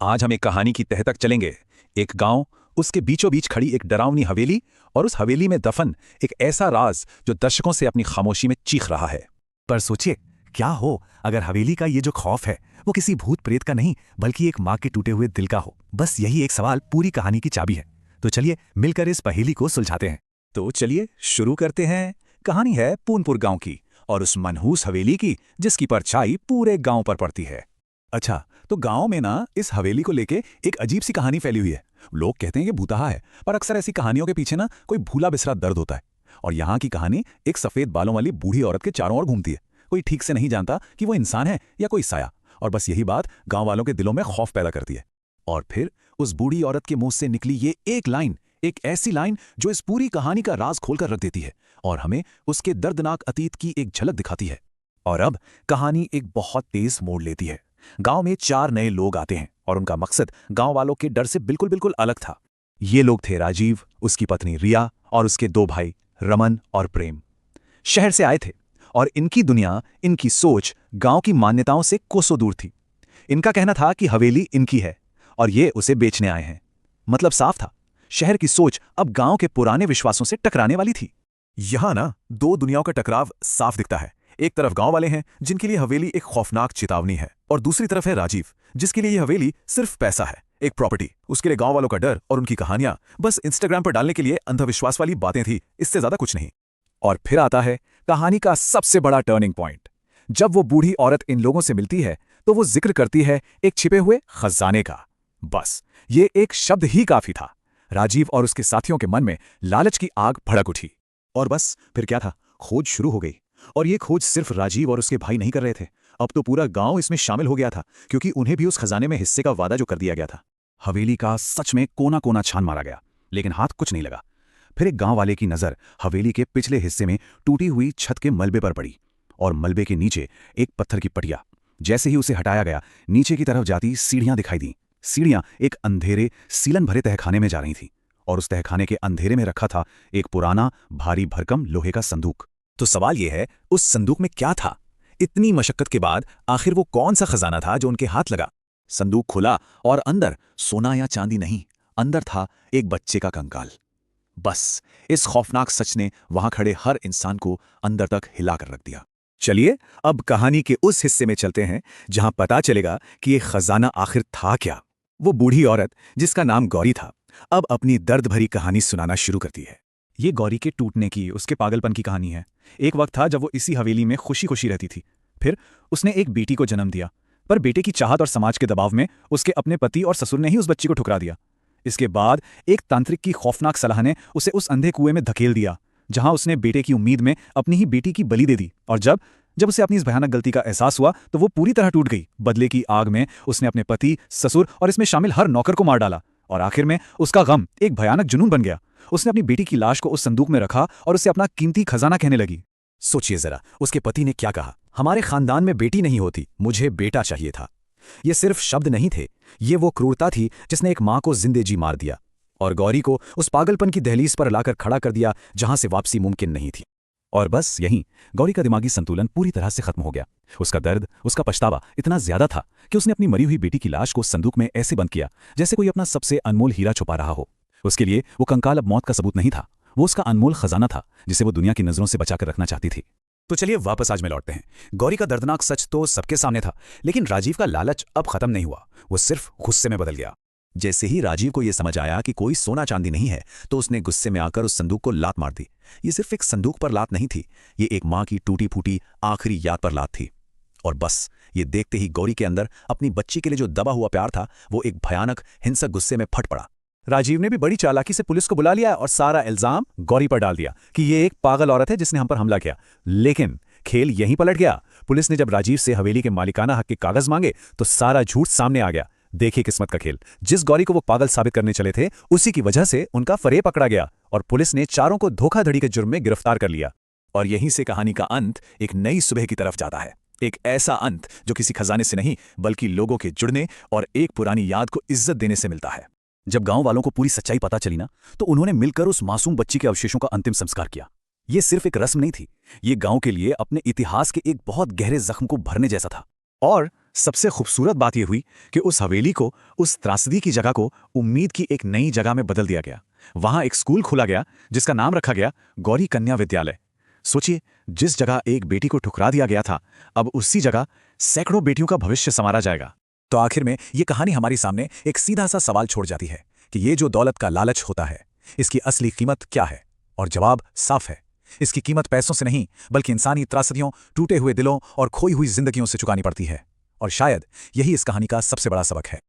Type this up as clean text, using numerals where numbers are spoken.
आज हम एक कहानी की तह तक चलेंगे। एक गांव, उसके बीचों बीच खड़ी एक डरावनी हवेली और उस हवेली में दफन एक ऐसा राज जो दशकों से अपनी खामोशी में चीख रहा है। पर सोचिए, क्या हो अगर हवेली का ये जो खौफ है वो किसी भूत प्रेत का नहीं बल्कि एक माँ के टूटे हुए दिल का हो। बस यही एक सवाल पूरी कहानी की चाबी है। तो चलिए मिलकर इस पहेली को सुलझाते हैं। तो चलिए शुरू करते हैं। कहानी है पूनपुर गांव की और उस मनहूस हवेली की जिसकी परछाई पूरे गांव पर पड़ती है। अच्छा, तो गांव में ना इस हवेली को लेके एक अजीब सी कहानी फैली हुई है। लोग कहते हैं कि भूतहा है, पर अक्सर ऐसी कहानियों के पीछे ना कोई भूला बिसरा दर्द होता है। और यहाँ की कहानी एक सफेद बालों वाली बूढ़ी औरत के चारों ओर घूमती है। कोई ठीक से नहीं जानता कि वो इंसान है या कोई साया, और बस यही बात गांव वालों के दिलों में खौफ पैदा करती है। और फिर उस बूढ़ी औरत के मुंह से निकली ये एक लाइन, एक ऐसी लाइन जो इस पूरी कहानी का राज खोलकर रख देती है और हमें उसके दर्दनाक अतीत की एक झलक दिखाती है। और अब कहानी एक बहुत तेज मोड़ लेती है। गांव में 4 नए लोग आते हैं और उनका मकसद गांव वालों के डर से बिल्कुल बिल्कुल अलग था। ये लोग थे राजीव, उसकी पत्नी रिया और उसके 2 भाई रमन और प्रेम। शहर से आए थे और इनकी दुनिया, इनकी सोच गांव की मान्यताओं से कोसों दूर थी। इनका कहना था कि हवेली इनकी है और ये उसे बेचने आए हैं। मतलब साफ था, शहर की सोच अब गांव के पुराने विश्वासों से टकराने वाली थी। यहाँ ना 2 दुनियाओं का टकराव साफ दिखता है। एक तरफ गांव वाले हैं जिनके लिए हवेली एक खौफनाक चेतावनी है, और दूसरी तरफ है राजीव जिसके लिए ये हवेली सिर्फ पैसा है, एक प्रॉपर्टी। उसके लिए गांव वालों का डर और उनकी कहानियां बस इंस्टाग्राम पर डालने के लिए अंधविश्वास वाली बातें थी, इससे ज्यादा कुछ नहीं। और फिर आता है कहानी का सबसे बड़ा टर्निंग पॉइंट। जब वो बूढ़ी औरत इन लोगों से मिलती है तो वो जिक्र करती है एक छिपे हुए खजाने का। बस ये एक शब्द ही काफी था। राजीव और उसके साथियों के मन में लालच की आग भड़क उठी। और बस फिर क्या था, खोज शुरू हो गई। और ये खोज सिर्फ राजीव और उसके भाई नहीं कर रहे थे, अब तो पूरा गांव इसमें शामिल हो गया था, क्योंकि उन्हें भी उस खजाने में हिस्से का वादा जो कर दिया गया था। हवेली का सच में कोना कोना छान मारा गया, लेकिन हाथ कुछ नहीं लगा। फिर एक गांव वाले की नजर हवेली के पिछले हिस्से में टूटी हुई छत के मलबे पर पड़ी, और मलबे के नीचे एक पत्थर की पटिया। जैसे ही उसे हटाया गया, नीचे की तरफ जाती सीढ़ियां दिखाई दी। सीढ़ियां एक अंधेरे सीलन भरे तहखाने में जा रही थी, और उस तहखाने के अंधेरे में रखा था एक पुराना भारी भरकम लोहे का संदूक। तो सवाल यह है, उस संदूक में क्या था? इतनी मशक्कत के बाद आखिर वो कौन सा खजाना था जो उनके हाथ लगा? संदूक खुला और अंदर सोना या चांदी नहीं, अंदर था एक बच्चे का कंकाल। बस इस खौफनाक सच ने वहां खड़े हर इंसान को अंदर तक हिलाकर रख दिया। चलिए अब कहानी के उस हिस्से में चलते हैं जहां पता चलेगा कि ये खजाना आखिर था क्या। वो बूढ़ी औरत जिसका नाम गौरी था, अब अपनी दर्द भरी कहानी सुनाना शुरू करती है। ये गौरी के टूटने की, उसके पागलपन की कहानी है। एक वक्त था जब वो इसी हवेली में खुशी खुशी रहती थी। फिर उसने एक बेटी को जन्म दिया, पर बेटे की चाहत और समाज के दबाव में उसके अपने पति और ससुर ने ही उस बच्ची को ठुकरा दिया। इसके बाद एक तांत्रिक की खौफनाक सलाह ने उसे उस अंधे कुएं में धकेल दिया, जहां उसने बेटे की उम्मीद में अपनी ही बेटी की बलि दे दी। और जब जब उसे अपनी इस भयानक गलती का एहसास हुआ तो वो पूरी तरह टूट गई। बदले की आग में उसने अपने पति, ससुर और इसमें शामिल हर नौकर को मार डाला, और आखिर में उसका गम एक भयानक जुनून बन गया। उसने अपनी बेटी की लाश को उस संदूक में रखा और उसे अपना कीमती खजाना कहने लगी। सोचिए जरा, उसके पति ने क्या कहा? हमारे खानदान में बेटी नहीं होती, मुझे बेटा चाहिए था। ये सिर्फ शब्द नहीं थे, ये वो क्रूरता थी जिसने एक मां को जिंदे जी मार दिया और गौरी को उस पागलपन की दहलीज पर लाकर खड़ा कर दिया जहां से वापसी मुमकिन नहीं थी। और बस यहीं गौरी का दिमागी संतुलन पूरी तरह से खत्म हो गया। उसका दर्द, उसका पछतावा इतना ज्यादा था कि उसने अपनी मरी हुई बेटी की लाश को संदूक में ऐसे बंद किया जैसे कोई अपना सबसे अनमोल हीरा छुपा रहा हो। उसके लिए वो कंकाल अब मौत का सबूत नहीं था, वो उसका अनमोल खजाना था जिसे वो दुनिया की नजरों से बचाकर रखना चाहती थी। तो चलिए वापस आज में लौटते हैं। गौरी का दर्दनाक सच तो सबके सामने था, लेकिन राजीव का लालच अब खत्म नहीं हुआ, वो सिर्फ गुस्से में बदल गया। जैसे ही राजीव को यह समझ आया कि कोई सोना चांदी नहीं है, तो उसने गुस्से में आकर उस संदूक को लात मार दी। ये सिर्फ एक संदूक पर लात नहीं थी, ये एक मां की टूटी फूटी आखिरी याद पर लात थी। और बस ये देखते ही गौरी के अंदर अपनी बच्ची के लिए जो दबा हुआ प्यार था, वो एक भयानक हिंसक गुस्से में फट पड़ा। राजीव ने भी बड़ी चालाकी से पुलिस को बुला लिया और सारा इल्जाम गौरी पर डाल दिया कि ये एक पागल औरत है जिसने हम पर हमला किया। लेकिन खेल यहीं पलट गया। पुलिस ने जब राजीव से हवेली के मालिकाना हक के कागज मांगे तो सारा झूठ सामने आ गया। देखिए किस्मत का खेल, जिस गौरी को वो पागल साबित करने चले थे, उसी की वजह से उनका फरेब पकड़ा गया और पुलिस ने चारों को धोखाधड़ी के जुर्म में गिरफ्तार कर लिया। और यहीं से कहानी का अंत एक नई सुबह की तरफ जाता है। एक ऐसा अंत जो किसी खजाने से नहीं बल्कि लोगों के जुड़ने और एक पुरानी याद को इज्जत देने से मिलता है। जब गांव वालों को पूरी सच्चाई पता चली ना, तो उन्होंने मिलकर उस मासूम बच्ची के अवशेषों का अंतिम संस्कार किया। ये सिर्फ एक रस्म नहीं थी, ये गांव के लिए अपने इतिहास के एक बहुत गहरे जख्म को भरने जैसा था। और सबसे खूबसूरत बात यह हुई कि उस हवेली को, उस त्रासदी की जगह को उम्मीद की एक नई जगह में बदल दिया गया। वहां एक स्कूल खोला गया जिसका नाम रखा गया गौरी कन्या विद्यालय। सोचिए, जिस जगह एक बेटी को ठुकरा दिया गया था, अब उसी जगह सैकड़ों बेटियों का भविष्य संवारा जाएगा। तो आखिर में ये कहानी हमारे सामने एक सीधा सा सवाल छोड़ जाती है कि ये जो दौलत का लालच होता है, इसकी असली कीमत क्या है? और जवाब साफ है, इसकी कीमत पैसों से नहीं बल्कि इंसानी त्रासदियों, टूटे हुए दिलों और खोई हुई जिंदगियों से चुकानी पड़ती है। और शायद यही इस कहानी का सबसे बड़ा सबक है।